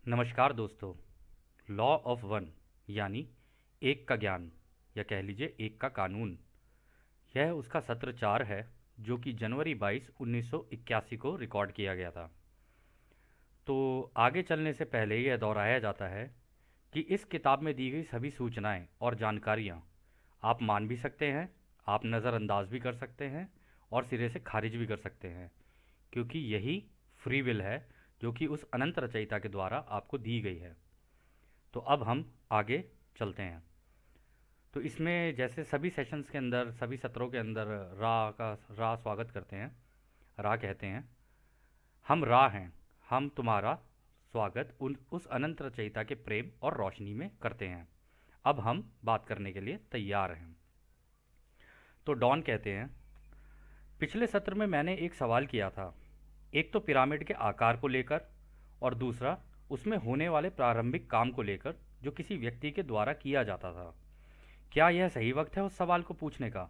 नमस्कार दोस्तों। Law of one यानी एक का ज्ञान या कह लीजिए एक का कानून, यह उसका सत्र 4 है जो कि जनवरी 22 1981 को रिकॉर्ड किया गया था। तो आगे चलने से पहले यह दोहराया जाता है कि इस किताब में दी गई सभी सूचनाएं और जानकारियां आप मान भी सकते हैं, आप नज़रअंदाज भी कर सकते हैं और सिरे से खारिज भी कर सकते हैं, क्योंकि यही फ्री विल है जो कि उस अनंत रचयिता के द्वारा आपको दी गई है। तो अब हम आगे चलते हैं। तो इसमें जैसे सभी सेशंस के अंदर, सभी सत्रों के अंदर रा स्वागत करते हैं, रा कहते हैं, हम रा हैं, हम तुम्हारा स्वागत उस अनंत रचयिता के प्रेम और रोशनी में करते हैं। अब हम बात करने के लिए तैयार हैं। तो डॉन कहते हैं, पिछले सत्र में मैंने एक सवाल किया था, एक तो पिरामिड के आकार को लेकर और दूसरा उसमें होने वाले प्रारंभिक काम को लेकर जो किसी व्यक्ति के द्वारा किया जाता था। क्या यह सही वक्त है उस सवाल को पूछने का?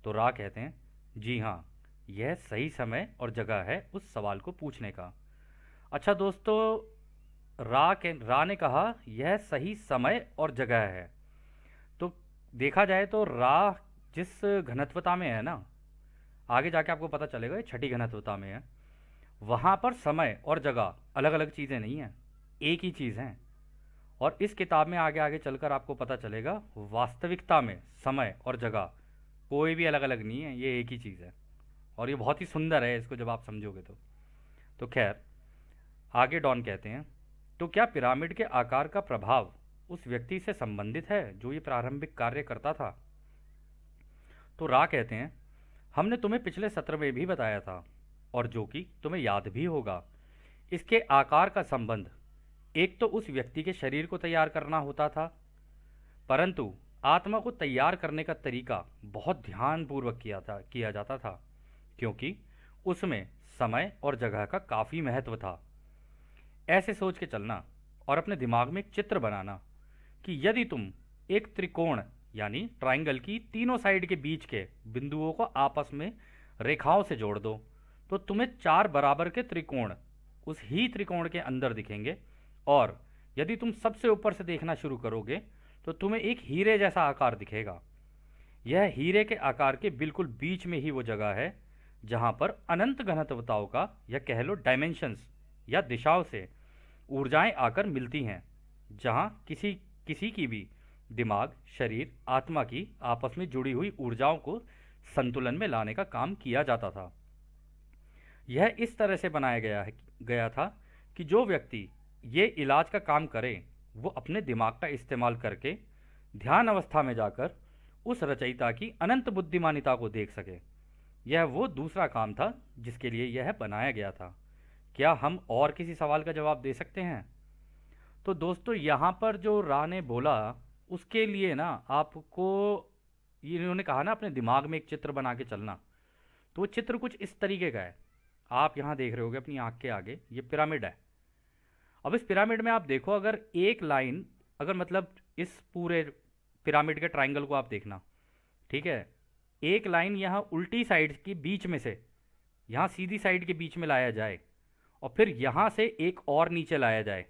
तो रा कहते हैं, जी हाँ, यह सही समय और जगह है उस सवाल को पूछने का। अच्छा दोस्तों, रा ने कहा यह सही समय और जगह है। तो देखा जाए तो रा जिस घनत्वता में है ना, आगे जाके आपको पता चलेगा ये छठी घनत्वता में है, वहाँ पर समय और जगह अलग अलग चीज़ें नहीं हैं, एक ही चीज़ हैं। और इस किताब में आगे आगे चलकर आपको पता चलेगा वास्तविकता में समय और जगह कोई भी अलग अलग नहीं है, ये एक ही चीज़ है। और ये बहुत ही सुंदर है इसको जब आप समझोगे तो खैर, आगे डॉन कहते हैं, तो क्या पिरामिड के आकार का प्रभाव उस व्यक्ति से संबंधित है जो ये प्रारंभिक कार्य करता था? तो रा कहते हैं, हमने तुम्हें पिछले सत्र में भी बताया था और जो कि तुम्हें याद भी होगा, इसके आकार का संबंध एक तो उस व्यक्ति के शरीर को तैयार करना होता था, परंतु आत्मा को तैयार करने का तरीका बहुत ध्यानपूर्वक किया जाता था, क्योंकि उसमें समय और जगह का काफ़ी महत्व था। ऐसे सोच के चलना और अपने दिमाग में एक चित्र बनाना कि यदि तुम एक त्रिकोण यानी ट्राइंगल की तीनों साइड के बीच के बिंदुओं को आपस में रेखाओं से जोड़ दो, तो तुम्हें 4 बराबर के त्रिकोण उस ही त्रिकोण के अंदर दिखेंगे। और यदि तुम सबसे ऊपर से देखना शुरू करोगे तो तुम्हें एक हीरे जैसा आकार दिखेगा। यह हीरे के आकार के बिल्कुल बीच में ही वो जगह है जहां पर अनंत घनत्वताओं का या कह लो डायमेंशंस या दिशाओं से ऊर्जाएं आकर मिलती हैं, जहां किसी किसी की भी दिमाग, शरीर, आत्मा की आपस में जुड़ी हुई ऊर्जाओं को संतुलन में लाने का काम किया जाता था। यह इस तरह से बनाया गया था कि जो व्यक्ति ये इलाज का काम करे वो अपने दिमाग का इस्तेमाल करके ध्यान अवस्था में जाकर उस रचयिता की अनंत बुद्धिमानिता को देख सके। यह वो दूसरा काम था जिसके लिए यह बनाया गया था। क्या हम और किसी सवाल का जवाब दे सकते हैं? तो दोस्तों, यहाँ पर जो रा ने बोला उसके लिए ना आपको, ये इन्होंने कहा ना अपने दिमाग में एक चित्र बना के चलना, तो वो चित्र कुछ इस तरीके का है। आप यहाँ देख रहे होगे अपनी आँख के आगे ये पिरामिड है। अब इस पिरामिड में आप देखो, अगर एक लाइन, अगर मतलब इस पूरे पिरामिड के ट्राइंगल को आप देखना, ठीक है, एक लाइन यहाँ उल्टी साइड के बीच में से यहाँ सीधी साइड के बीच में लाया जाए और फिर यहाँ से एक और नीचे लाया जाए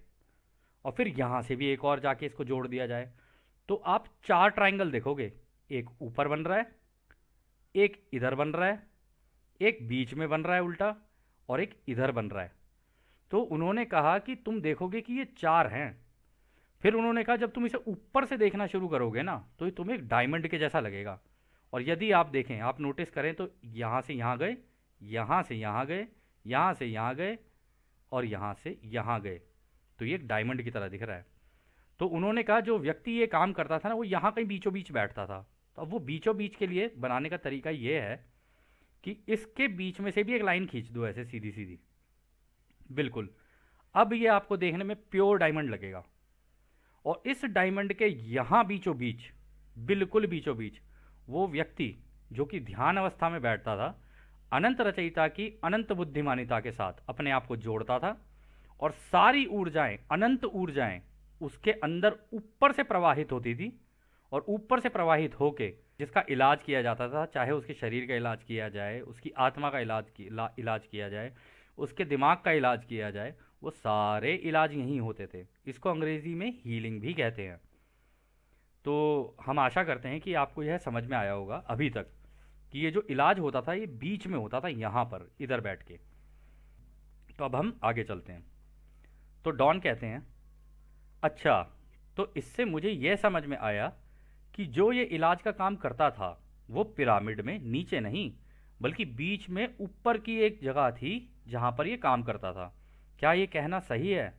और फिर यहाँ से भी एक और जाके इसको जोड़ दिया जाए, तो आप 4 ट्राइंगल देखोगे। एक ऊपर बन रहा है, एक इधर बन रहा है, एक बीच में बन रहा है उल्टा, और एक इधर बन रहा है। तो उन्होंने कहा कि तुम देखोगे कि ये 4 हैं। फिर उन्होंने कहा जब तुम इसे ऊपर से देखना शुरू करोगे ना तो ये तुम्हें एक डायमंड के जैसा लगेगा। और यदि आप देखें, आप नोटिस करें तो यहाँ से यहाँ गए, यहाँ से यहाँ गए, यहाँ से यहाँ गए और यहाँ से यहाँ गए, तो ये एक डायमंड की तरह दिख रहा है। तो उन्होंने कहा जो व्यक्ति ये काम करता था ना वो यहाँ कहीं बीचों बीच बैठता था। तो अब वो बीचों बीच के लिए बनाने का तरीका ये है कि इसके बीच में से भी एक लाइन खींच दो ऐसे सीधी सीधी, बिल्कुल। अब ये आपको देखने में प्योर डायमंड लगेगा। और इस डायमंड के यहाँ बीचों बीच, बिल्कुल बीचों बीच, वो व्यक्ति जो कि ध्यान अवस्था में बैठता था, अनंत रचयिता की अनंत बुद्धिमानिता के साथ अपने आप को जोड़ता था और सारी ऊर्जाएं, अनंत ऊर्जाएं उसके अंदर ऊपर से प्रवाहित होती थी। और ऊपर से प्रवाहित होके जिसका इलाज किया जाता था, चाहे उसके शरीर का इलाज किया जाए, उसकी आत्मा का इलाज किया जाए, उसके दिमाग का इलाज किया जाए, वो सारे इलाज यहीं होते थे। इसको अंग्रेज़ी में हीलिंग भी कहते हैं। तो हम आशा करते हैं कि आपको यह समझ में आया होगा अभी तक कि ये जो इलाज होता था ये बीच में होता था, यहाँ पर इधर बैठ के। तो अब हम आगे चलते हैं। तो डॉन कहते हैं, अच्छा, तो इससे मुझे यह समझ में आया कि जो ये इलाज का काम करता था वो पिरामिड में नीचे नहीं बल्कि बीच में ऊपर की एक जगह थी जहाँ पर ये काम करता था। क्या ये कहना सही है?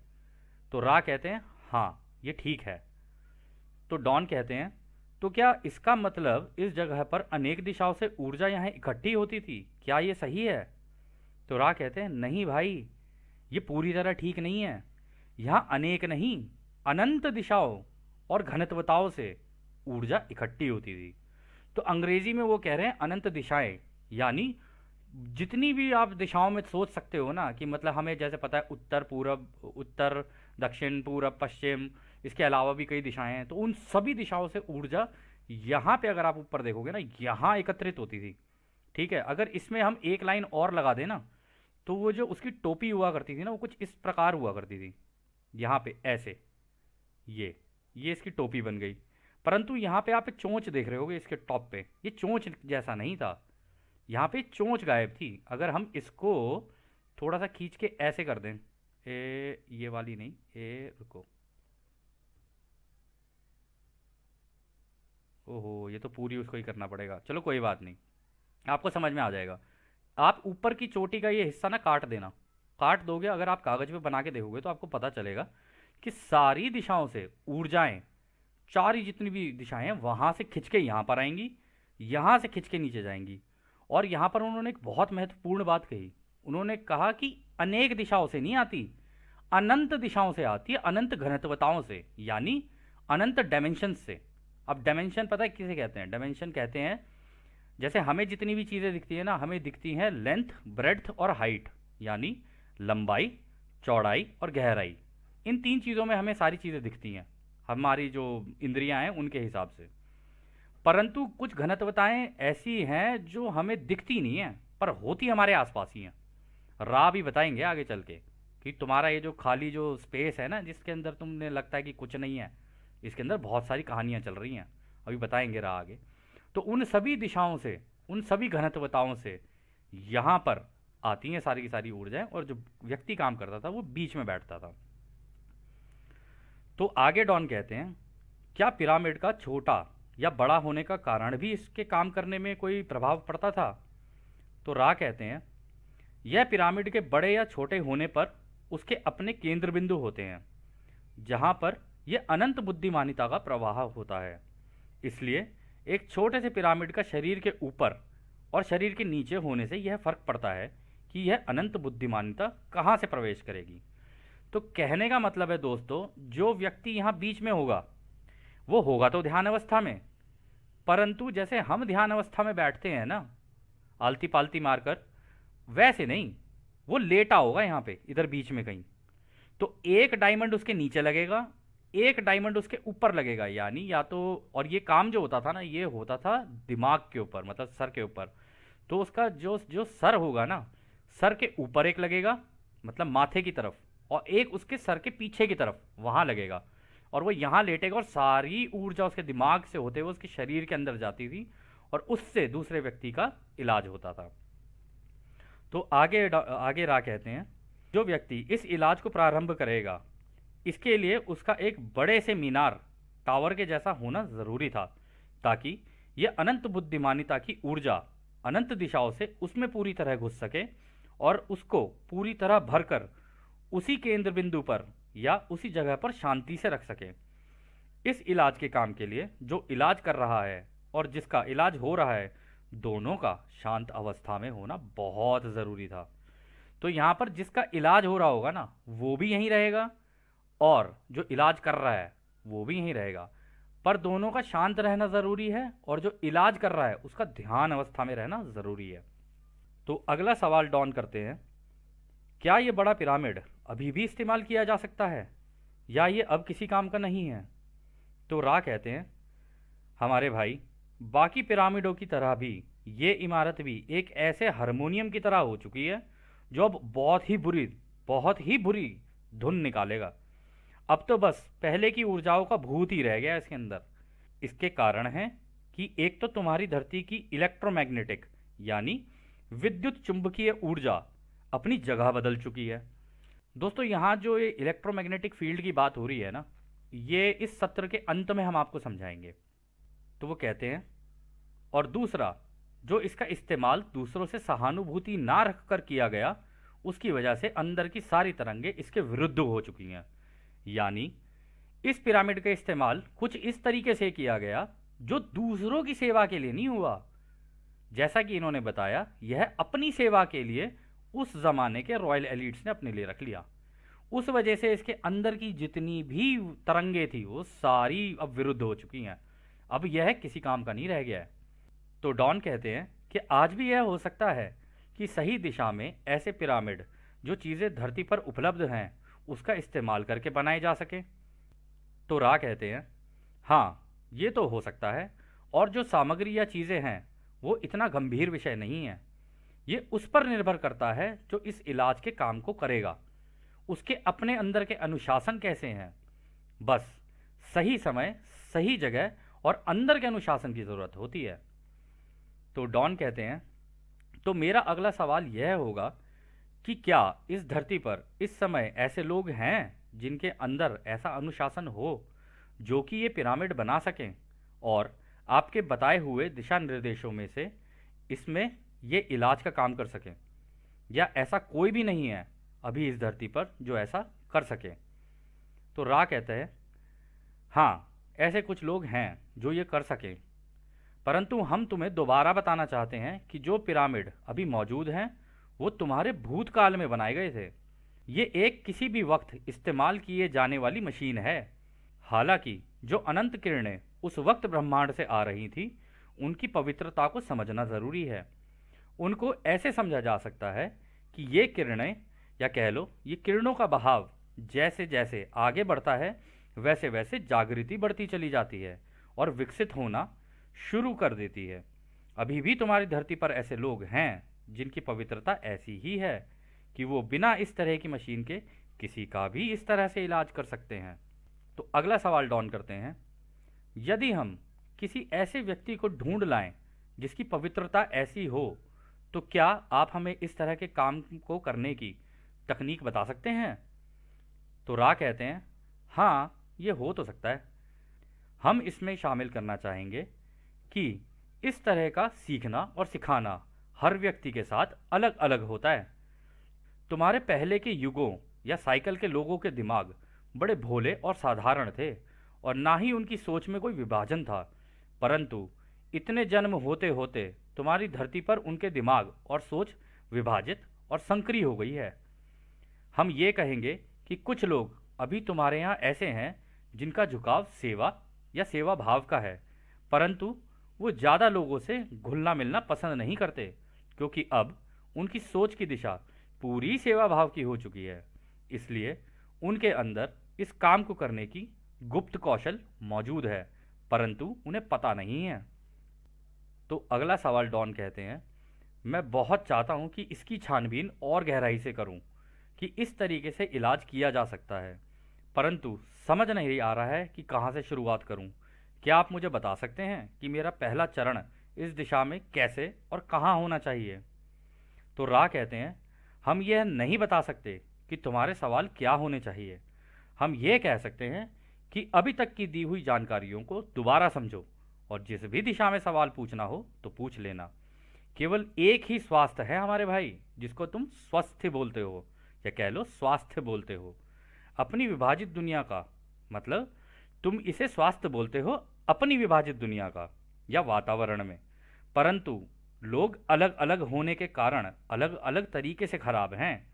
तो रा कहते हैं, हाँ, ये ठीक है। तो डॉन कहते हैं, तो क्या इसका मतलब इस जगह पर अनेक दिशाओं से ऊर्जा यहाँ इकट्ठी होती थी? क्या ये सही है? तो रा कहते हैं, नहीं भाई, ये पूरी तरह ठीक नहीं है। यहाँ अनेक नहीं, अनंत दिशाओं और घनत्वताओं से ऊर्जा इकट्ठी होती थी। तो अंग्रेजी में वो कह रहे हैं अनंत दिशाएं, यानी जितनी भी आप दिशाओं में सोच सकते हो ना, कि मतलब हमें जैसे पता है उत्तर पूरब, उत्तर दक्षिण पूरब पश्चिम, इसके अलावा भी कई दिशाएं हैं, तो उन सभी दिशाओं से ऊर्जा यहाँ पे अगर आप ऊपर देखोगे ना, यहाँ एकत्रित होती थी। ठीक है, अगर इसमें हम एक लाइन और लगा दें ना, तो वो जो उसकी टोपी हुआ करती थी ना, वो कुछ इस प्रकार हुआ करती थी। यहाँ पे ऐसे, ये इसकी टोपी बन गई। परंतु यहाँ पे आप एक चोंच देख रहे होगे इसके टॉप पे, ये चोंच जैसा नहीं था, यहाँ पे चोंच गायब थी। अगर हम इसको थोड़ा सा खींच के ऐसे कर दें, ये वाली नहीं, रुको, ओहो, ये तो पूरी उसको ही करना पड़ेगा। चलो कोई बात नहीं, आपको समझ में आ जाएगा। आप ऊपर की चोटी का ये हिस्सा ना काट देना, काट दोगे, अगर आप कागज पे बना के देखोगे तो आपको पता चलेगा कि सारी दिशाओं से ऊर्जाएं, चार ही जितनी भी दिशाएं हैं वहां से खिंच के यहाँ पर आएंगी, यहाँ से खिंच के नीचे जाएंगी। और यहाँ पर उन्होंने एक बहुत महत्वपूर्ण बात कही। उन्होंने कहा कि अनेक दिशाओं से नहीं आती, अनंत दिशाओं से आती है, अनंत घनत्वताओं से, यानी अनंत डायमेंशन से। अब डायमेंशन पता है किसे कहते हैं? डायमेंशन कहते हैं, जैसे हमें जितनी भी चीज़ें दिखती है ना, हमें दिखती हैं लेंथ, ब्रेड्थ और हाइट, यानी लंबाई, चौड़ाई और गहराई। इन तीन चीज़ों में हमें सारी चीज़ें दिखती हैं, हमारी जो इंद्रियां हैं उनके हिसाब से। परंतु कुछ घनत्वताएं ऐसी हैं जो हमें दिखती नहीं हैं पर होती हमारे आसपास ही हैं। रा भी बताएंगे आगे चल के कि तुम्हारा ये जो खाली जो स्पेस है ना, जिसके अंदर तुमने लगता है कि कुछ नहीं है, इसके अंदर बहुत सारी कहानियां चल रही हैं। अभी बताएंगे रा आगे। तो उन सभी दिशाओं से, उन सभी घनत्वताओं से यहाँ पर आती हैं सारी की सारी ऊर्जाएं, और जो व्यक्ति काम करता था वो बीच में बैठता था। तो आगे डॉन कहते हैं, क्या पिरामिड का छोटा या बड़ा होने का कारण भी इसके काम करने में कोई प्रभाव पड़ता था? तो रा कहते हैं, यह पिरामिड के बड़े या छोटे होने पर उसके अपने केंद्र बिंदु होते हैं जहां पर यह अनंत बुद्धिमानिता का प्रवाह होता है। इसलिए एक छोटे से पिरामिड का शरीर के ऊपर और शरीर के नीचे होने से यह फर्क पड़ता है कि यह अनंत बुद्धिमानिता कहाँ से प्रवेश करेगी। तो कहने का मतलब है दोस्तों, जो व्यक्ति यहाँ बीच में होगा वो होगा तो ध्यान अवस्था में, परंतु जैसे हम ध्यान अवस्था में बैठते हैं ना आलती पालती मारकर, वैसे नहीं, वो लेटा होगा यहाँ पे इधर बीच में कहीं। तो एक डायमंड उसके नीचे लगेगा, एक डायमंड उसके ऊपर लगेगा, यानी या तो, और ये काम जो होता था ना, ये होता था दिमाग के ऊपर, मतलब सर के ऊपर। तो उसका जो जो सर होगा ना, सर के ऊपर एक लगेगा, मतलब माथे की तरफ, और एक उसके सर के पीछे की तरफ वहां लगेगा, और वो यहाँ लेटेगा, और सारी ऊर्जा उसके दिमाग से होते हुए उसके शरीर के अंदर जाती थी, और उससे दूसरे व्यक्ति का इलाज होता था। तो आगे रा कहते हैं, जो व्यक्ति इस इलाज को प्रारंभ करेगा, इसके लिए उसका एक बड़े से मीनार, टावर के जैसा होना जरूरी था, ताकि यह अनंत बुद्धिमानिता की ऊर्जा अनंत दिशाओं से उसमें पूरी तरह घुस सके और उसको पूरी तरह भरकर उसी केंद्र बिंदु पर या उसी जगह पर शांति से रख सके। इस इलाज के काम के लिए जो इलाज कर रहा है और जिसका इलाज हो रहा है, दोनों का शांत अवस्था में होना बहुत ज़रूरी था। तो यहाँ पर जिसका इलाज हो रहा होगा ना, वो भी यहीं रहेगा, और जो इलाज कर रहा है वो भी यहीं रहेगा, पर दोनों का शांत रहना ज़रूरी है, और जो इलाज कर रहा है उसका ध्यान अवस्था में रहना ज़रूरी है। तो अगला सवाल डॉन करते हैं, क्या ये बड़ा पिरामिड अभी भी इस्तेमाल किया जा सकता है या ये अब किसी काम का नहीं है? तो रा कहते हैं, हमारे भाई, बाकी पिरामिडों की तरह भी ये इमारत भी एक ऐसे हारमोनियम की तरह हो चुकी है जो अब बहुत ही बुरी धुन निकालेगा। अब तो बस पहले की ऊर्जाओं का भूत ही रह गया इसके अंदर। इसके कारण है कि एक तो तुम्हारी धरती की इलेक्ट्रोमैग्नेटिक यानी विद्युत चुंबकीय ऊर्जा अपनी जगह बदल चुकी है। दोस्तों, यहाँ जो ये इलेक्ट्रोमैग्नेटिक फील्ड की बात हो रही है ना, ये इस सत्र के अंत में हम आपको समझाएंगे। तो वो कहते हैं, और दूसरा, जो इसका इस्तेमाल दूसरों से सहानुभूति ना रख कर किया गया, उसकी वजह से अंदर की सारी तरंगें इसके विरुद्ध हो चुकी हैं। यानी इस पिरामिड का इस्तेमाल कुछ इस तरीके से किया गया जो दूसरों की सेवा के लिए नहीं हुआ। जैसा कि इन्होंने बताया, यह अपनी सेवा के लिए उस जमाने के रॉयल एलिट्स ने अपने लिए रख लिया। उस वजह से इसके अंदर की जितनी भी तरंगे थी वो सारी अब विरुद्ध हो चुकी हैं। अब यह किसी काम का नहीं रह गया है। तो डॉन कहते हैं कि आज भी यह हो सकता है कि सही दिशा में ऐसे पिरामिड जो चीज़ें धरती पर उपलब्ध हैं उसका इस्तेमाल करके बनाए जा सके। तो रा कहते हैं, हाँ, ये तो हो सकता है, और जो सामग्री या चीज़ें हैं वो इतना गंभीर विषय नहीं है। ये उस पर निर्भर करता है जो इस इलाज के काम को करेगा, उसके अपने अंदर के अनुशासन कैसे हैं। बस सही समय, सही जगह और अंदर के अनुशासन की ज़रूरत होती है। तो डॉन कहते हैं, तो मेरा अगला सवाल यह होगा कि क्या इस धरती पर इस समय ऐसे लोग हैं जिनके अंदर ऐसा अनुशासन हो जो कि ये पिरामिड बना सकें और आपके बताए हुए दिशा निर्देशों में से इसमें ये इलाज का काम कर सकें, या ऐसा कोई भी नहीं है अभी इस धरती पर जो ऐसा कर सके। तो रा कहते हैं, हाँ, ऐसे कुछ लोग हैं जो ये कर सकें, परंतु हम तुम्हें दोबारा बताना चाहते हैं कि जो पिरामिड अभी मौजूद हैं वो तुम्हारे भूतकाल में बनाए गए थे। ये एक किसी भी वक्त इस्तेमाल किए जाने वाली मशीन है। हालांकि जो अनंत किरणें उस वक्त ब्रह्मांड से आ रही थी उनकी पवित्रता को समझना ज़रूरी है। उनको ऐसे समझा जा सकता है कि ये किरणें, या कह लो ये किरणों का बहाव जैसे जैसे आगे बढ़ता है वैसे वैसे जागृति बढ़ती चली जाती है और विकसित होना शुरू कर देती है। अभी भी तुम्हारी धरती पर ऐसे लोग हैं जिनकी पवित्रता ऐसी ही है कि वो बिना इस तरह की मशीन के किसी का भी इस तरह से इलाज कर सकते हैं। तो अगला सवाल डॉन करते हैं, यदि हम किसी ऐसे व्यक्ति को ढूंढ लाएं जिसकी पवित्रता ऐसी हो तो क्या आप हमें इस तरह के काम को करने की तकनीक बता सकते हैं। तो रा कहते हैं, हाँ, ये हो तो सकता है। हम इसमें शामिल करना चाहेंगे कि इस तरह का सीखना और सिखाना हर व्यक्ति के साथ अलग अलग होता है। तुम्हारे पहले के युगों या साइकिल के लोगों के दिमाग बड़े भोले और साधारण थे और ना ही उनकी सोच में कोई विभाजन था, परंतु इतने जन्म होते होते तुम्हारी धरती पर उनके दिमाग और सोच विभाजित और संकरी हो गई है। हम ये कहेंगे कि कुछ लोग अभी तुम्हारे यहाँ ऐसे हैं जिनका झुकाव सेवा या सेवा भाव का है, परंतु वो ज़्यादा लोगों से घुलना मिलना पसंद नहीं करते क्योंकि अब उनकी सोच की दिशा पूरी सेवा भाव की हो चुकी है। इसलिए उनके अंदर इस काम को करने की गुप्त कौशल मौजूद है, परंतु उन्हें पता नहीं है। तो अगला सवाल डॉन कहते हैं, मैं बहुत चाहता हूं कि इसकी छानबीन और गहराई से करूं कि इस तरीके से इलाज किया जा सकता है, परंतु समझ नहीं आ रहा है कि कहां से शुरुआत करूं। क्या आप मुझे बता सकते हैं कि मेरा पहला चरण इस दिशा में कैसे और कहां होना चाहिए। तो रा कहते हैं, हम यह नहीं बता सकते कि तुम्हारे सवाल क्या होने चाहिए। हम ये कह सकते हैं कि अभी तक की दी हुई जानकारियों को दोबारा समझो और जिस भी दिशा में सवाल पूछना हो तो पूछ लेना। केवल एक ही स्वास्थ्य है हमारे भाई, जिसको तुम स्वस्थ बोलते हो या कह लो स्वास्थ्य बोलते हो। अपनी विभाजित दुनिया का मतलब तुम इसे स्वास्थ्य बोलते हो अपनी विभाजित दुनिया का या वातावरण में, परंतु लोग अलग अलग होने के कारण अलग अलग तरीके से खराब हैं।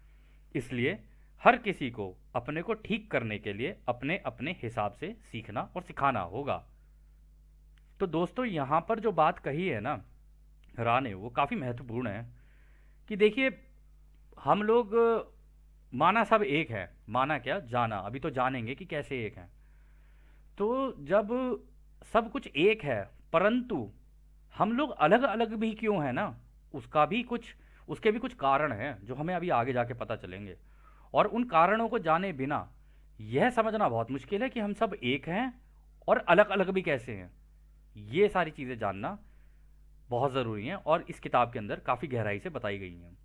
इसलिए हर किसी को अपने को ठीक करने के लिए अपने अपने हिसाब से सीखना और सिखाना होगा। तो दोस्तों, यहाँ पर जो बात कही है ना रा ने, वो काफ़ी महत्वपूर्ण है कि देखिए, हम लोग माना सब एक है, माना क्या, जाना, अभी तो जानेंगे कि कैसे एक है। तो जब सब कुछ एक है परंतु हम लोग अलग अलग भी क्यों हैं ना, उसका भी कुछ, उसके भी कुछ कारण हैं जो हमें अभी आगे जाके पता चलेंगे। और उन कारणों को जाने बिना यह समझना बहुत मुश्किल है कि हम सब एक हैं और अलग अलग भी कैसे हैं। ये सारी चीज़ें जानना बहुत ज़रूरी हैं और इस किताब के अंदर काफ़ी गहराई से बताई गई हैं।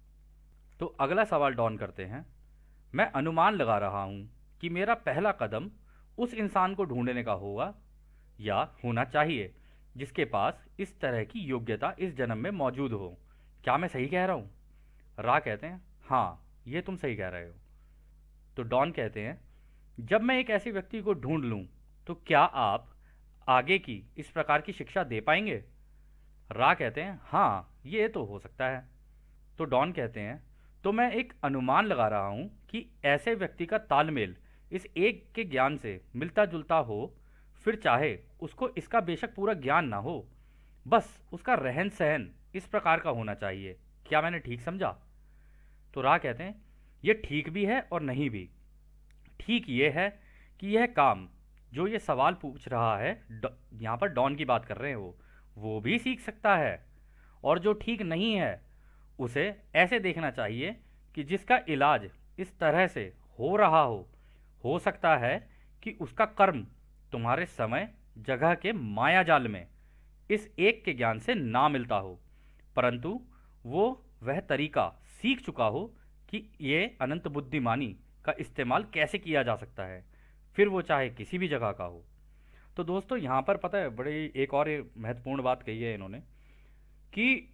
तो अगला सवाल डॉन करते हैं, मैं अनुमान लगा रहा हूँ कि मेरा पहला कदम उस इंसान को ढूंढने का होगा या होना चाहिए जिसके पास इस तरह की योग्यता इस जन्म में मौजूद हो। क्या मैं सही कह रहा हूँ? रा कहते हैं, हाँ ये तुम सही कह रहे हो। तो डॉन कहते हैं, जब मैं एक ऐसे व्यक्ति को ढूंढ लूँ तो क्या आप आगे की इस प्रकार की शिक्षा दे पाएंगे? रा कहते हैं, हाँ ये तो हो सकता है। तो डॉन कहते हैं, तो मैं एक अनुमान लगा रहा हूँ कि ऐसे व्यक्ति का तालमेल इस एक के ज्ञान से मिलता जुलता हो, फिर चाहे उसको इसका बेशक पूरा ज्ञान ना हो, बस उसका रहन सहन इस प्रकार का होना चाहिए। क्या मैंने ठीक समझा? तो रा कहते हैं, ये ठीक भी है और नहीं भी। ठीक ये है कि यह काम जो ये सवाल पूछ रहा है, यहाँ पर डॉन की बात कर रहे हैं, वो भी सीख सकता है। और जो ठीक नहीं है उसे ऐसे देखना चाहिए कि जिसका इलाज इस तरह से हो रहा हो सकता है कि उसका कर्म तुम्हारे समय जगह के माया जाल में इस एक के ज्ञान से ना मिलता हो, परंतु वो वह तरीका सीख चुका हो कि ये अनंत बुद्धिमानी का इस्तेमाल कैसे किया जा सकता है, फिर वो चाहे किसी भी जगह का हो। तो दोस्तों यहाँ पर पता है बड़ी एक और महत्वपूर्ण बात कही है इन्होंने कि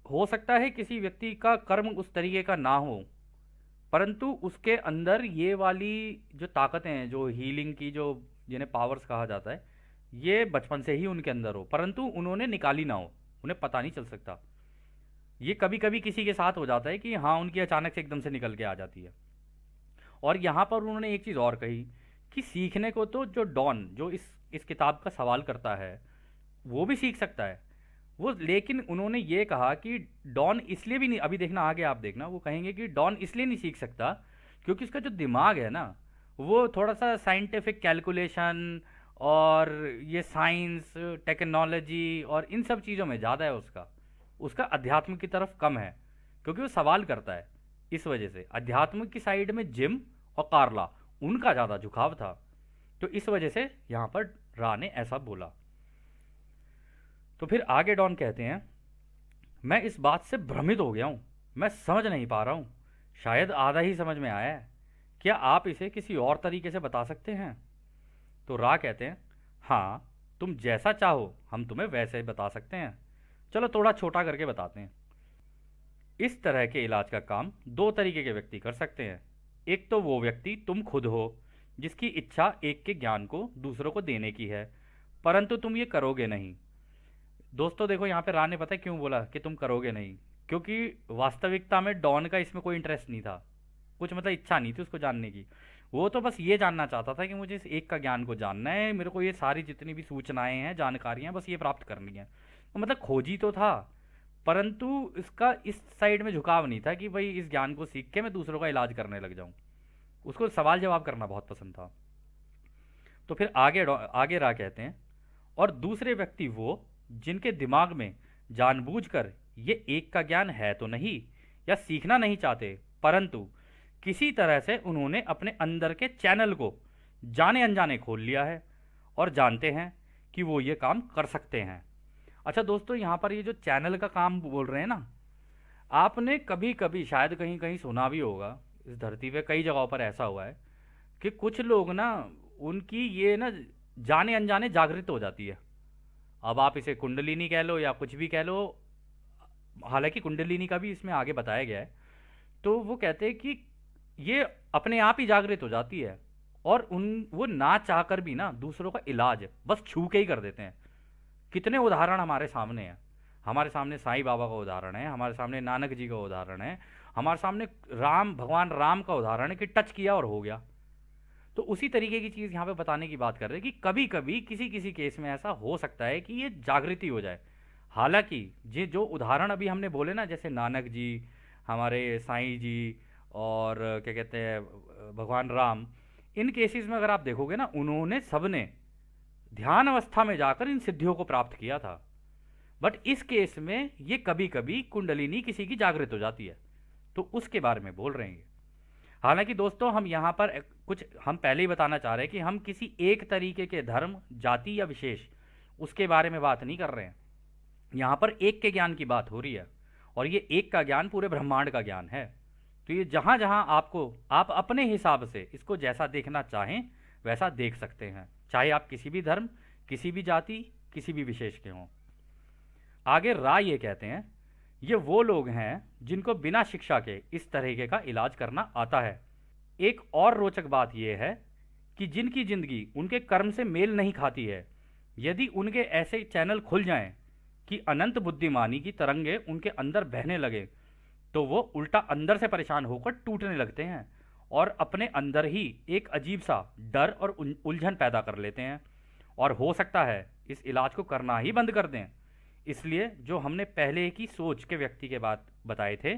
हो सकता है किसी व्यक्ति का कर्म उस तरीके का ना हो, परंतु उसके अंदर ये वाली जो ताकतें हैं, जो हीलिंग की, जो जिन्हें पावर्स कहा जाता है, ये बचपन से ही उनके अंदर हो, परंतु उन्होंने निकाली ना हो, उन्हें पता नहीं चल सकता। ये कभी कभी किसी के साथ हो जाता है कि हाँ उनकी अचानक से एकदम से निकल के आ जाती है। और यहाँ पर उन्होंने एक चीज़ और कही कि सीखने को तो जो डॉन जो इस किताब का सवाल करता है वो भी सीख सकता है वो, लेकिन उन्होंने ये कहा कि डॉन इसलिए भी नहीं, अभी देखना आगे आप देखना वो कहेंगे कि डॉन इसलिए नहीं सीख सकता क्योंकि उसका जो दिमाग है ना वो थोड़ा सा साइंटिफिक कैलकुलेशन और ये साइंस टेक्नोलॉजी और इन सब चीज़ों में ज़्यादा है उसका, उसका अध्यात्म की तरफ कम है क्योंकि वो सवाल करता है। इस वजह से अध्यात्म की साइड में जिम और कार्ला उनका ज़्यादा झुकाव था, तो इस वजह से यहाँ पर रा ने ऐसा बोला। तो फिर आगे डॉन कहते हैं, मैं इस बात से भ्रमित हो गया हूँ, मैं समझ नहीं पा रहा हूँ, शायद आधा ही समझ में आया है, क्या आप इसे किसी और तरीके से बता सकते हैं? तो रा कहते हैं, हाँ तुम जैसा चाहो हम तुम्हें वैसे ही बता सकते हैं, चलो थोड़ा छोटा करके बताते हैं। इस तरह के इलाज का काम दो तरीके के व्यक्ति कर सकते हैं। एक तो वो व्यक्ति तुम खुद हो जिसकी इच्छा एक के ज्ञान को दूसरों को देने की है, परंतु तुम ये करोगे नहीं। दोस्तों देखो यहाँ पे रा ने पता है क्यों बोला कि तुम करोगे नहीं, क्योंकि वास्तविकता में डॉन का इसमें कोई इंटरेस्ट नहीं था, कुछ मतलब इच्छा नहीं थी उसको जानने की। वो तो बस ये जानना चाहता था कि मुझे इस एक का ज्ञान को जानना है, मेरे को ये सारी जितनी भी सूचनाएं हैं जानकारियां बस ये प्राप्त करनी है। तो मतलब खोजी तो था, परंतु इसका इस साइड में झुकाव नहीं था कि भाई इस ज्ञान को सीख के मैं दूसरों का इलाज करने लग जाऊं। उसको सवाल जवाब करना बहुत पसंद था। तो फिर आगे रा कहते हैं, और दूसरे व्यक्ति वो जिनके दिमाग में जानबूझकर ये एक का ज्ञान है तो नहीं या सीखना नहीं चाहते, परंतु किसी तरह से उन्होंने अपने अंदर के चैनल को जाने अनजाने खोल लिया है और जानते हैं कि वो ये काम कर सकते हैं। अच्छा दोस्तों यहाँ पर ये जो चैनल का काम बोल रहे हैं ना, आपने कभी कभी शायद कहीं कहीं सुना भी होगा, इस धरती पे कई जगहों पर ऐसा हुआ है कि कुछ लोग ना उनकी ये ना जाने अनजाने जागृत हो जाती है। अब आप इसे कुंडलिनी कह लो या कुछ भी कह लो, हालांकि कुंडलिनी का भी इसमें आगे बताया गया है। तो वो कहते हैं कि ये अपने आप ही जागृत हो जाती है और उन वो ना चाहकर भी ना दूसरों का इलाज बस छू के ही कर देते हैं। कितने उदाहरण हमारे सामने हैं, हमारे सामने साईं बाबा का उदाहरण है, हमारे सामने नानक जी का उदाहरण है, हमारे सामने भगवान राम का उदाहरण है कि टच किया और हो गया। तो उसी तरीके की चीज़ यहाँ पे बताने की बात कर रहे हैं कि कभी कभी किसी किसी केस में ऐसा हो सकता है कि ये जागृति हो जाए। हालांकि ये जो उदाहरण अभी हमने बोले ना, जैसे नानक जी, हमारे साईं जी और क्या कहते हैं भगवान राम, इन केसेस में अगर आप देखोगे ना उन्होंने सबने ध्यान अवस्था में जाकर इन सिद्धियों को प्राप्त किया था। बट इस केस में ये कभी कभी कुंडलिनी किसी की जागृत हो जाती है, तो उसके बारे में बोल रहे हैं। हालांकि दोस्तों हम यहाँ पर कुछ हम पहले ही बताना चाह रहे हैं कि हम किसी एक तरीके के धर्म, जाति या विशेष उसके बारे में बात नहीं कर रहे हैं। यहाँ पर एक के ज्ञान की बात हो रही है, और ये एक का ज्ञान पूरे ब्रह्मांड का ज्ञान है। तो ये जहाँ जहाँ आपको, आप अपने हिसाब से इसको जैसा देखना चाहें वैसा देख सकते हैं, चाहे आप किसी भी धर्म, किसी भी जाति, किसी भी विशेष के हों। आगे राय ये कहते हैं, ये वो लोग हैं जिनको बिना शिक्षा के इस तरीके का इलाज करना आता है। एक और रोचक बात यह है कि जिनकी जिंदगी उनके कर्म से मेल नहीं खाती है, यदि उनके ऐसे चैनल खुल जाएं कि अनंत बुद्धिमानी की तरंगे उनके अंदर बहने लगे, तो वो उल्टा अंदर से परेशान होकर टूटने लगते हैं और अपने अंदर ही एक अजीब सा डर और उलझन पैदा कर लेते हैं, और हो सकता है इस इलाज को करना ही बंद कर दें। इसलिए जो हमने पहले की सोच के व्यक्ति के बात बताए थे,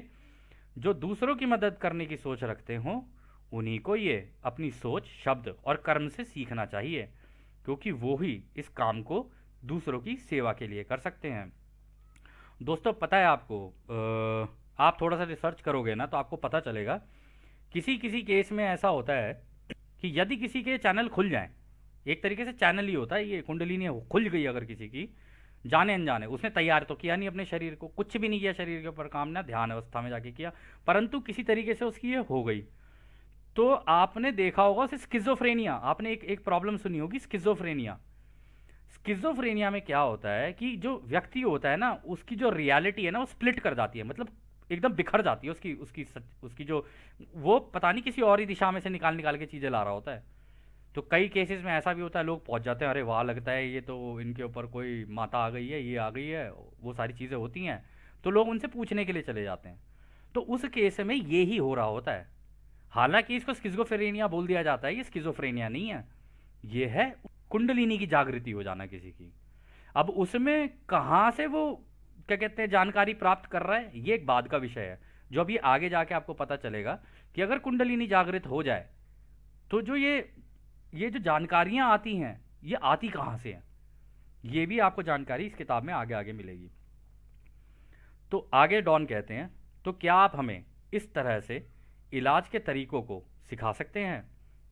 जो दूसरों की मदद करने की सोच रखते हों, उन्हीं को ये अपनी सोच, शब्द और कर्म से सीखना चाहिए, क्योंकि वो ही इस काम को दूसरों की सेवा के लिए कर सकते हैं। दोस्तों पता है आपको, आप थोड़ा सा रिसर्च करोगे ना तो आपको पता चलेगा, किसी किसी केस में ऐसा होता है कि यदि किसी के चैनल खुल जाएं, एक तरीके से चैनल ही होता है ये, कुंडलिनी खुल गई अगर किसी की, जाने अनजाने, उसने तैयार तो किया नहीं अपने शरीर को, कुछ भी नहीं किया शरीर के ऊपर काम, ना ध्यान अवस्था में जाके किया, परंतु किसी तरीके से उसकी ये हो गई, तो आपने देखा होगा उसे स्किज़ोफ्रेनिया, आपने एक प्रॉब्लम सुनी होगी स्किज़ोफ्रेनिया। स्किज़ोफ्रेनिया में क्या होता है कि जो व्यक्ति होता है ना, उसकी जो रियलिटी है ना वो स्प्लिट कर जाती है, मतलब एकदम बिखर जाती है उसकी उसकी उसकी जो, वो पता नहीं किसी और ही दिशा में से निकाल निकाल के चीज़ें ला रहा होता है। तो कई केसेस में ऐसा भी होता है, लोग पहुंच जाते हैं, अरे वाह लगता है ये तो इनके ऊपर कोई माता आ गई है, ये आ गई है, वो सारी चीज़ें होती हैं, तो लोग उनसे पूछने के लिए चले जाते हैं। तो उस केस में ये ही हो रहा होता है। हालांकि इसको स्किज़ोफ्रेनिया बोल दिया जाता है, ये स्किज़ोफ्रेनिया नहीं है, ये है कुंडलिनी की जागृति हो जाना किसी की। अब उसमें कहाँ से वो क्या कहते हैं जानकारी प्राप्त कर रहा है, ये एक बाद का विषय है, जो अभी आगे जाके आपको पता चलेगा कि अगर कुंडलिनी जागृत हो जाए तो जो ये जो जानकारियां आती हैं, ये आती कहाँ से हैं, ये भी आपको जानकारी इस किताब में आगे आगे मिलेगी। तो आगे डॉन कहते हैं, तो क्या आप हमें इस तरह से इलाज के तरीकों को सिखा सकते हैं?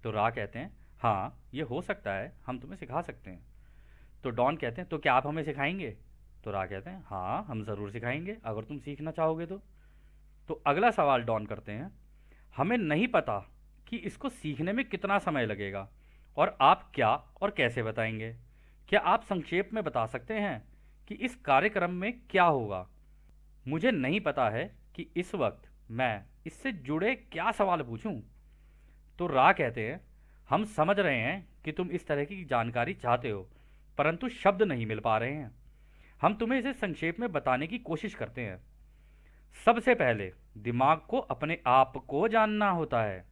तो रा कहते हैं, हाँ ये हो सकता है, हम तुम्हें सिखा सकते हैं। तो डॉन कहते हैं, तो क्या आप हमें सिखाएंगे? तो रा कहते हैं, हाँ हम ज़रूर सिखाएंगे अगर तुम सीखना चाहोगे तो। अगला सवाल डॉन करते हैं, हमें नहीं पता कि इसको सीखने में कितना समय लगेगा और आप क्या और कैसे बताएंगे। क्या आप संक्षेप में बता सकते हैं कि इस कार्यक्रम में क्या होगा? मुझे नहीं पता है कि इस वक्त मैं इससे जुड़े क्या सवाल पूछूं। तो रा कहते हैं, हम समझ रहे हैं कि तुम इस तरह की जानकारी चाहते हो, परंतु शब्द नहीं मिल पा रहे हैं। हम तुम्हें इसे संक्षेप में बताने की कोशिश करते हैं। सबसे पहले दिमाग को अपने आप को जानना होता है,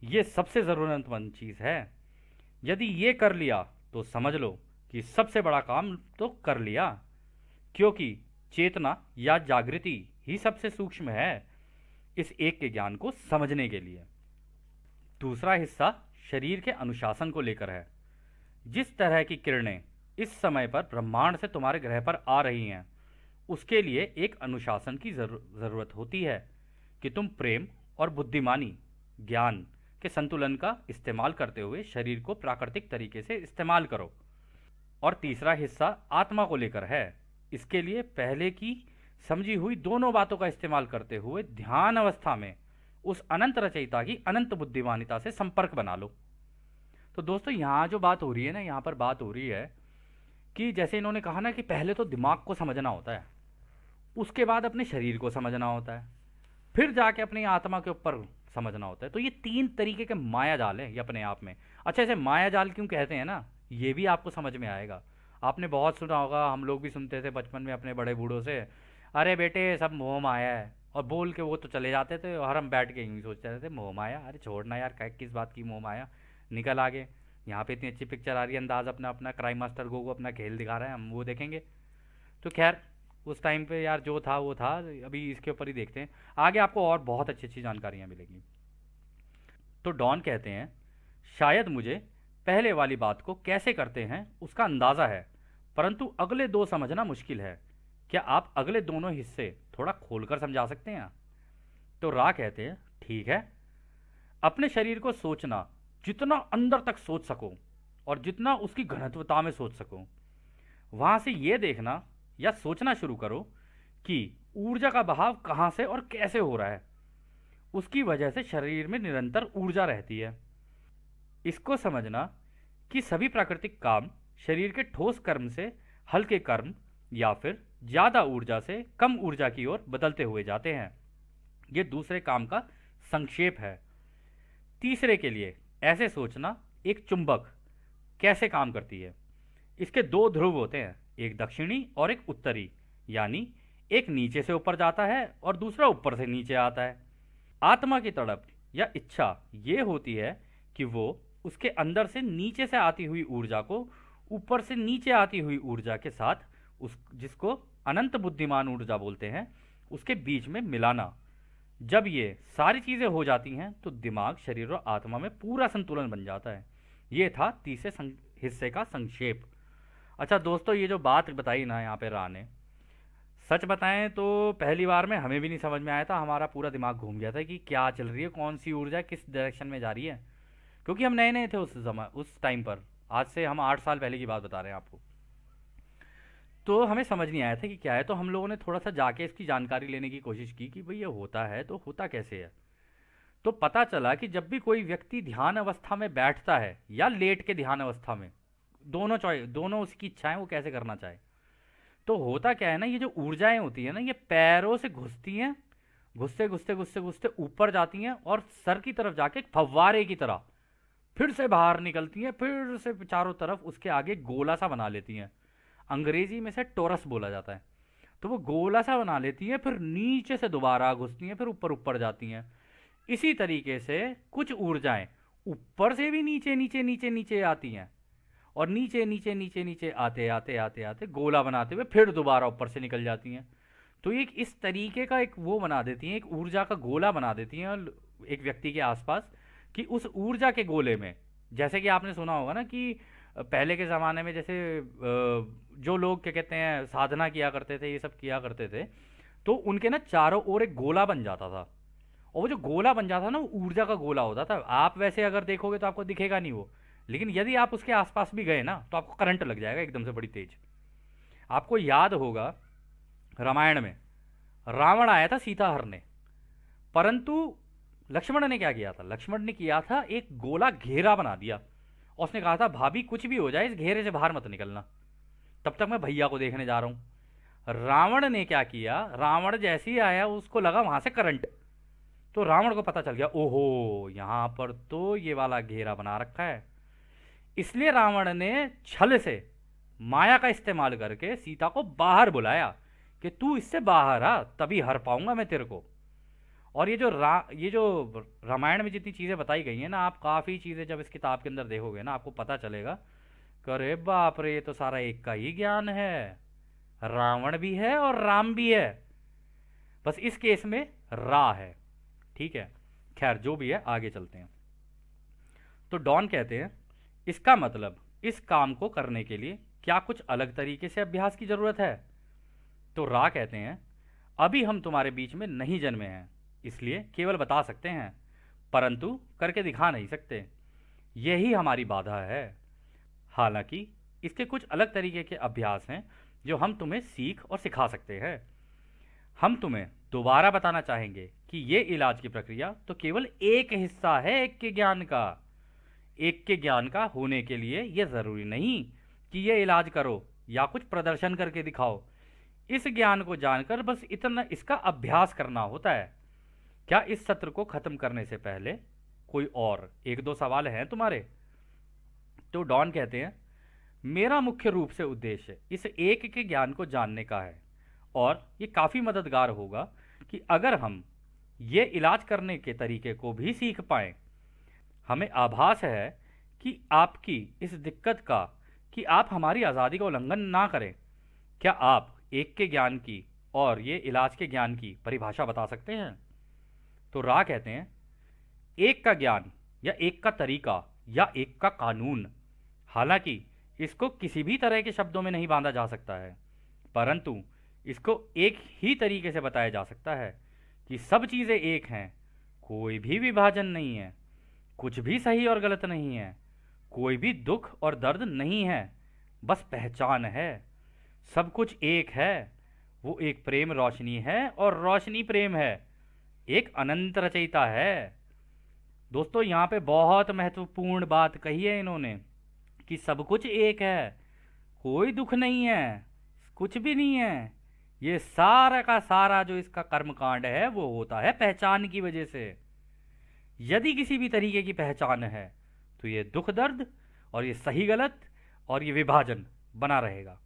ये सबसे ज़रूरतमंद चीज़ है। यदि ये कर लिया तो समझ लो कि सबसे बड़ा काम तो कर लिया, क्योंकि चेतना या जागृति ही सबसे सूक्ष्म है इस एक के ज्ञान को समझने के लिए। दूसरा हिस्सा शरीर के अनुशासन को लेकर है। जिस तरह की किरणें इस समय पर ब्रह्मांड से तुम्हारे ग्रह पर आ रही हैं, उसके लिए एक अनुशासन की ज़रूरत होती है कि तुम प्रेम और बुद्धिमानी, ज्ञान के संतुलन का इस्तेमाल करते हुए शरीर को प्राकृतिक तरीके से इस्तेमाल करो। और तीसरा हिस्सा आत्मा को लेकर है। इसके लिए पहले की समझी हुई दोनों बातों का इस्तेमाल करते हुए ध्यान अवस्था में उस अनंत रचयिता की अनंत बुद्धिमानिता से संपर्क बना लो। तो दोस्तों यहाँ जो बात हो रही है ना, यहाँ पर बात हो रही है कि जैसे इन्होंने कहा ना कि पहले तो दिमाग को समझना होता है, उसके बाद अपने शरीर को समझना होता है, फिर जाके अपनी आत्मा के ऊपर समझना होता है। तो ये तीन तरीके के माया जाल हैं ये अपने आप में। अच्छा, इसे माया जाल क्यों कहते हैं ना, ये भी आपको समझ में आएगा। आपने बहुत सुना होगा, हम लोग भी सुनते थे बचपन में अपने बड़े बूढ़ों से, अरे बेटे सब मोह माया है, और बोल के वो तो चले जाते थे और हम बैठ के यूँ सोचते रहते थे मोह माया, अरे छोड़ना यार, किस बात की मोह माया, निकल आगे, यहाँ पे इतनी अच्छी पिक्चर आ रही है, अंदाज अपना अपना क्राइम मास्टर गोगो अपना खेल दिखा रहा है, हम वो देखेंगे। तो खैर उस टाइम पे यार जो था वो था, अभी इसके ऊपर ही देखते हैं, आगे आपको और बहुत अच्छी अच्छी जानकारियाँ मिलेंगी। तो डॉन कहते हैं, शायद मुझे पहले वाली बात को कैसे करते हैं उसका अंदाज़ा है, परंतु अगले दो समझना मुश्किल है। क्या आप अगले दोनों हिस्से थोड़ा खोलकर समझा सकते हैं? तो रा कहते हैं, ठीक है, अपने शरीर को सोचना, जितना अंदर तक सोच सको और जितना उसकी घनत्वता में सोच सको, वहां से ये देखना या सोचना शुरू करो कि ऊर्जा का बहाव कहाँ से और कैसे हो रहा है। उसकी वजह से शरीर में निरंतर ऊर्जा रहती है। इसको समझना कि सभी प्राकृतिक काम शरीर के ठोस कर्म से हल्के कर्म या फिर ज़्यादा ऊर्जा से कम ऊर्जा की ओर बदलते हुए जाते हैं। ये दूसरे काम का संक्षेप है। तीसरे के लिए ऐसे सोचना, एक चुंबक कैसे काम करती है। इसके दो ध्रुव होते हैं, एक दक्षिणी और एक उत्तरी, यानी एक नीचे से ऊपर जाता है और दूसरा ऊपर से नीचे आता है। आत्मा की तड़प या इच्छा ये होती है कि वो उसके अंदर से नीचे से आती हुई ऊर्जा को ऊपर से नीचे आती हुई ऊर्जा के साथ, उस जिसको अनंत बुद्धिमान ऊर्जा बोलते हैं, उसके बीच में मिलाना। जब ये सारी चीज़ें हो जाती हैं तो दिमाग, शरीर और आत्मा में पूरा संतुलन बन जाता है। ये था तीसरे हिस्से का संक्षेप। अच्छा दोस्तों, ये जो बात बताई ना यहाँ पे रा ने, सच बताएं तो पहली बार में हमें भी नहीं समझ में आया था। हमारा पूरा दिमाग घूम गया था कि क्या चल रही है, कौन सी ऊर्जा किस डायरेक्शन में जा रही है, क्योंकि हम नए नए थे उस टाइम पर। आज से हम 8 साल पहले की बात बता रहे हैं आपको। तो हमें समझ नहीं आया था कि क्या है। तो हम लोगों ने थोड़ा सा जाके इसकी जानकारी लेने की कोशिश की कि भाई ये होता है तो होता कैसे है। तो पता चला कि जब भी कोई व्यक्ति ध्यान अवस्था में बैठता है या लेट के ध्यान अवस्था में, दोनों उसकी इच्छाएं वो कैसे करना चाहे, तो होता क्या है ना, ये जो ऊर्जाएं होती है ना, ये पैरों से घुसती हैं, घुसते घुसते घुसते घुसते ऊपर जाती हैं और सर की तरफ जाके फव्वारे की तरह फिर से बाहर निकलती हैं, फिर से चारों तरफ उसके आगे गोला सा बना लेती हैं। अंग्रेजी में से टोरस बोला जाता है। तो वो गोला सा बना लेती हैं, फिर नीचे से दोबारा घुसती हैं, फिर ऊपर ऊपर जाती हैं। इसी तरीके से कुछ ऊर्जाएं ऊपर से भी नीचे नीचे नीचे नीचे आती हैं और नीचे नीचे नीचे नीचे आते आते आते आते गोला बनाते हुए फिर दोबारा ऊपर से निकल जाती हैं। तो एक इस तरीके का एक वो बना देती हैं, एक ऊर्जा का गोला बना देती हैं एक व्यक्ति के आसपास, कि उस ऊर्जा के गोले में, जैसे कि आपने सुना होगा ना कि पहले के ज़माने में जैसे जो लोग क्या कहते हैं साधना किया करते थे, ये सब किया करते थे, तो उनके ना चारों ओर एक गोला बन जाता था। और वो जो गोला बन जाता था ना, वो ऊर्जा का गोला होता था। आप वैसे अगर देखोगे तो आपको दिखेगा नहीं वो, लेकिन यदि आप उसके आसपास भी गए ना तो आपको करंट लग जाएगा एकदम से बड़ी तेज। आपको याद होगा रामायण में रावण आया था सीता हरने, परंतु लक्ष्मण ने क्या किया था, लक्ष्मण ने किया था एक गोला घेरा बना दिया और उसने कहा था भाभी कुछ भी हो जाए इस घेरे से बाहर मत निकलना, तब तक मैं भैया को देखने जा रहा हूं। रावण ने क्या किया, रावण जैसे ही आया उसको लगा वहां से करंट, तो रावण को पता चल गया ओहो यहां पर तो ये वाला घेरा बना रखा है। इसलिए रावण ने छल से माया का इस्तेमाल करके सीता को बाहर बुलाया कि तू इससे बाहर आ, तभी हर पाऊंगा मैं तेरे को। और ये जो रामायण में जितनी चीज़ें बताई गई हैं ना, आप काफ़ी चीज़ें जब इस किताब के अंदर देखोगे ना आपको पता चलेगा कि अरे बाप रे, ये तो सारा एक का ही ज्ञान है, रावण भी है और राम भी है, बस इस केस में रा है। ठीक है, खैर जो भी है आगे चलते हैं। तो डॉन कहते हैं इसका मतलब इस काम को करने के लिए क्या कुछ अलग तरीके से अभ्यास की जरूरत है। तो रा कहते हैं अभी हम तुम्हारे बीच में नहीं जन्मे हैं, इसलिए केवल बता सकते हैं परंतु करके दिखा नहीं सकते, यही हमारी बाधा है। हालांकि इसके कुछ अलग तरीके के अभ्यास हैं जो हम तुम्हें सीख और सिखा सकते हैं। हम तुम्हें दोबारा बताना चाहेंगे कि ये इलाज की प्रक्रिया तो केवल एक हिस्सा है एक के ज्ञान का। एक के ज्ञान का होने के लिए यह जरूरी नहीं कि ये इलाज करो या कुछ प्रदर्शन करके दिखाओ। इस ज्ञान को जानकर बस इतना इसका अभ्यास करना होता है। क्या इस सत्र को खत्म करने से पहले कोई और एक दो सवाल हैं तुम्हारे? तो डॉन कहते हैं मेरा मुख्य रूप से उद्देश्य इस एक के ज्ञान को जानने का है और ये काफ़ी मददगार होगा कि अगर हम ये इलाज करने के तरीके को भी सीख पाएं। हमें आभास है कि आपकी इस दिक्कत का कि आप हमारी आज़ादी का उल्लंघन ना करें। क्या आप एक के ज्ञान की और ये इलाज के ज्ञान की परिभाषा बता सकते हैं? तो रा कहते हैं एक का ज्ञान या एक का तरीका या एक का कानून, हालांकि इसको किसी भी तरह के शब्दों में नहीं बांधा जा सकता है, परंतु इसको एक ही तरीके से बताया जा सकता है कि सब चीज़ें एक हैं, कोई भी विभाजन नहीं है। कुछ भी सही और गलत नहीं है, कोई भी दुख और दर्द नहीं है, बस पहचान है। सब कुछ एक है, वो एक प्रेम रोशनी है और रोशनी प्रेम है, एक अनंत रचयिता है। दोस्तों यहाँ पे बहुत महत्वपूर्ण बात कही है इन्होंने कि सब कुछ एक है, कोई दुख नहीं है, कुछ भी नहीं है। ये सारा का सारा जो इसका कर्मकांड है वो होता है पहचान की वजह से। यदि किसी भी तरीके की पहचान है तो ये दुख दर्द और ये सही गलत और ये विभाजन बना रहेगा।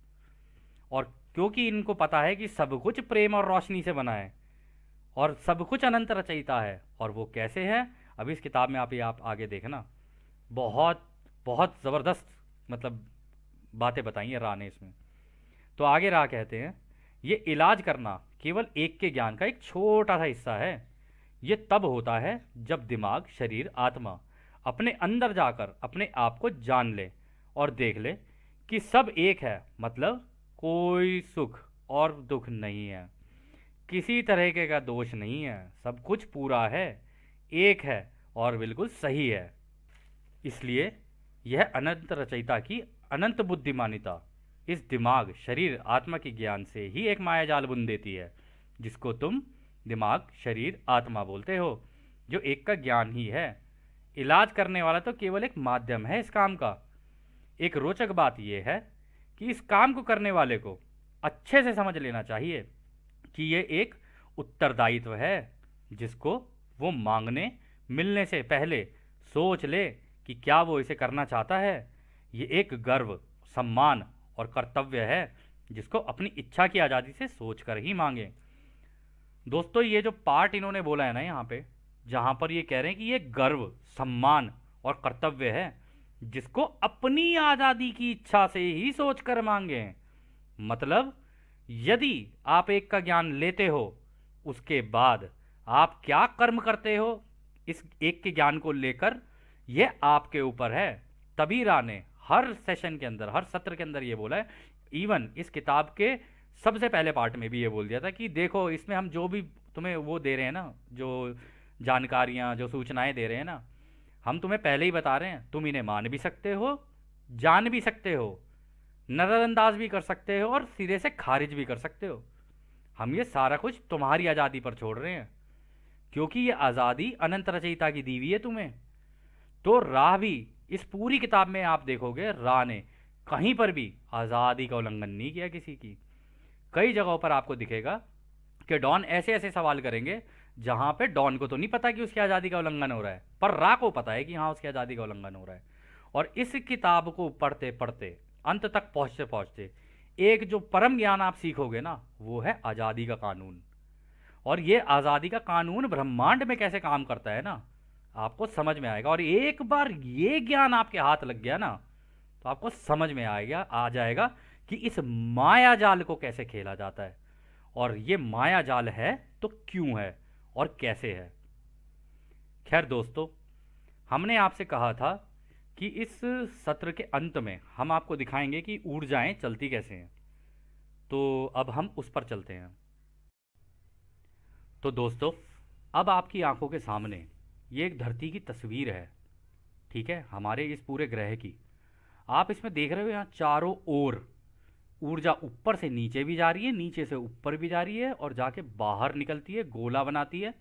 और क्योंकि इनको पता है कि सब कुछ प्रेम और रोशनी से बना है और सब कुछ अनंत रचयिता है, और वो कैसे है अभी इस किताब में आप आगे देखना। बहुत बहुत ज़बरदस्त मतलब बातें बताई हैं रा ने इसमें। तो आगे रा कहते हैं, ये इलाज करना केवल एक के ज्ञान का एक छोटा सा हिस्सा है। ये तब होता है जब दिमाग शरीर आत्मा अपने अंदर जाकर अपने आप को जान ले और देख ले कि सब एक है, मतलब कोई सुख और दुख नहीं है, किसी तरह के का दोष नहीं है, सब कुछ पूरा है, एक है और बिल्कुल सही है। इसलिए यह अनंत रचयिता की अनंत बुद्धिमानिता इस दिमाग शरीर आत्मा के ज्ञान से ही एक मायाजाल बुन देती है, जिसको तुम दिमाग शरीर आत्मा बोलते हो, जो एक का ज्ञान ही है। इलाज करने वाला तो केवल एक माध्यम है इस काम का। एक रोचक बात यह है कि इस काम को करने वाले को अच्छे से समझ लेना चाहिए कि ये एक उत्तरदायित्व है, जिसको वो मांगने मिलने से पहले सोच ले कि क्या वो इसे करना चाहता है। ये एक गर्व, सम्मान और कर्तव्य है, जिसको अपनी इच्छा की आज़ादी से सोच कर ही मांगे। दोस्तों ये जो पार्ट इन्होंने बोला है ना यहाँ पे, जहाँ पर ये कह रहे हैं कि ये गर्व, सम्मान और कर्तव्य है, जिसको अपनी आज़ादी की इच्छा से ही सोच कर मांगे। मतलब यदि आप एक का ज्ञान लेते हो, उसके बाद आप क्या कर्म करते हो इस एक के ज्ञान को लेकर, यह आपके ऊपर है। तभी रा ने हर सेशन के अंदर, हर सत्र के अंदर ये बोला है। इवन इस किताब के सबसे पहले पार्ट में भी ये बोल दिया था कि देखो इसमें हम जो भी तुम्हें वो दे रहे हैं ना, जो जानकारियाँ जो सूचनाएं दे रहे हैं ना, हम तुम्हें पहले ही बता रहे हैं, तुम इन्हें मान भी सकते हो, जान भी सकते हो, नज़रअंदाज भी कर सकते हो और सिरे से खारिज भी कर सकते हो। हम ये सारा कुछ तुम्हारी आज़ादी पर छोड़ रहे हैं, क्योंकि ये आज़ादी अनंत रचयिता की दी हुई है तुम्हें। तो राह भी इस पूरी किताब में आप देखोगे, रा ने कहीं पर भी आज़ादी का उल्लंघन नहीं किया किसी की। कई जगहों पर आपको दिखेगा कि डॉन ऐसे ऐसे सवाल करेंगे जहां पे डॉन को तो नहीं पता कि उसकी आज़ादी का उल्लंघन हो रहा है, पर रा को पता है कि हाँ उसकी आज़ादी का उल्लंघन हो रहा है। और इस किताब को पढ़ते पढ़ते अंत तक पहुंचते पहुंचते एक जो परम ज्ञान आप सीखोगे ना, वो है आज़ादी का कानून। और ये आज़ादी का कानून ब्रह्मांड में कैसे काम करता है ना, आपको समझ में आएगा। और एक बार ये ज्ञान आपके हाथ लग गया ना, तो आपको समझ में आ जाएगा कि इस माया जाल को कैसे खेला जाता है, और ये माया जाल है तो क्यों है और कैसे है। खैर दोस्तों, हमने आपसे कहा था कि इस सत्र के अंत में हम आपको दिखाएंगे कि ऊर्जाएं चलती कैसे हैं, तो अब हम उस पर चलते हैं। तो दोस्तों, अब आपकी आंखों के सामने ये एक धरती की तस्वीर है, ठीक है, हमारे इस पूरे ग्रह की। आप इसमें देख रहे हो यहाँ चारों ओर ऊर्जा ऊपर से नीचे भी जा रही है, नीचे से ऊपर भी जा रही है, और जाके बाहर निकलती है, गोला बनाती है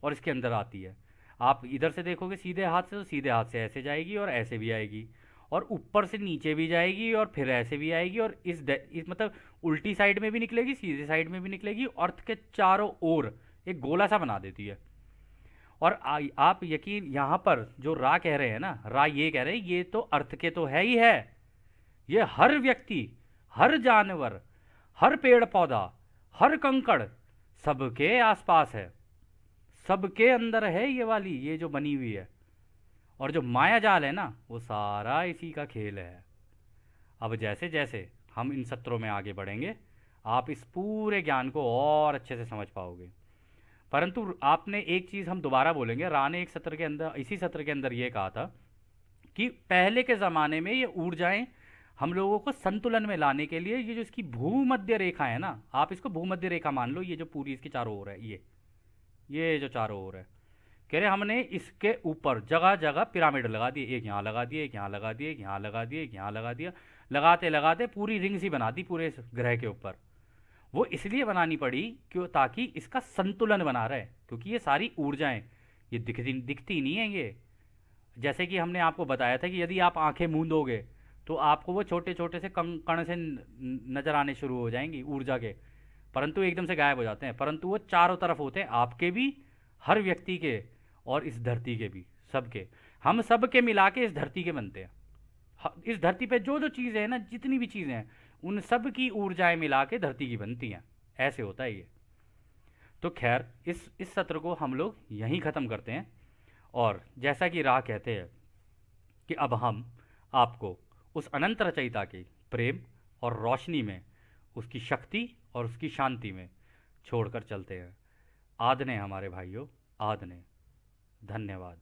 और इसके अंदर आती है। आप इधर से देखोगे सीधे हाथ से, तो सीधे हाथ से ऐसे जाएगी और ऐसे भी आएगी, और ऊपर से नीचे भी जाएगी और फिर ऐसे भी आएगी, और इस मतलब उल्टी साइड में भी निकलेगी, सीधे साइड में भी निकलेगी, अर्थ के चारों ओर एक गोला सा बना देती है। और आप यकीन, यहाँ पर जो रा कह रहे हैं ना, रा ये कह रहे हैं ये तो अर्थ के तो है ही है, ये हर व्यक्ति, हर जानवर, हर पेड़ पौधा, हर कंकड़ सबके आसपास है, सबके अंदर है ये वाली, ये जो बनी हुई है। और जो माया जाल है ना, वो सारा इसी का खेल है। अब जैसे जैसे हम इन सत्रों में आगे बढ़ेंगे, आप इस पूरे ज्ञान को और अच्छे से समझ पाओगे। परंतु आपने एक चीज़ हम दोबारा बोलेंगे, रा ने एक सत्र के अंदर, इसी सत्र के अंदर ये कहा था कि पहले के ज़माने में ये ऊर्जाएं हम लोगों को संतुलन में लाने के लिए, ये जो इसकी भूमध्य रेखा है ना, आप इसको भूमध्य रेखा मान लो, ये जो पूरी इसकी चारों ओर है, ये जो चारों ओर है, कह रहे हमने इसके ऊपर जगह जगह पिरामिड लगा दिए, एक यहाँ लगा दिए, एक यहाँ लगा दिए, एक यहाँ लगा दिए, एक यहाँ लगा दिया, लगाते लगाते पूरी रिंग सी बना दी पूरे इस ग्रह के ऊपर। वो इसलिए बनानी पड़ी क्यों, ताकि इसका संतुलन बना रहे, क्योंकि ये सारी ऊर्जाएं ये दिखती दिखती नहीं है ये। जैसे कि हमने आपको बताया था कि यदि आप आंखें मूंदोगे तो आपको वो छोटे छोटे से कण से नजर आने शुरू हो जाएंगी ऊर्जा के, परंतु एकदम से गायब हो जाते हैं। परंतु वो चारों तरफ होते हैं, आपके भी, हर व्यक्ति के, और इस धरती के भी, सबके। हम सब के मिला के इस धरती के बनते हैं। इस धरती पे जो जो चीज़ें हैं ना, जितनी भी चीज़ें हैं, उन सब की ऊर्जाएं मिला के धरती की बनती हैं। ऐसे होता है ये। तो खैर, इस सत्र को हम लोग यहीं ख़त्म करते हैं। और जैसा कि राह कहते हैं कि अब हम आपको उस अनंत रचयिता के प्रेम और रोशनी में, उसकी शक्ति और उसकी शांति में छोड़कर चलते हैं। आदने हमारे भाइयों, आदने। धन्यवाद।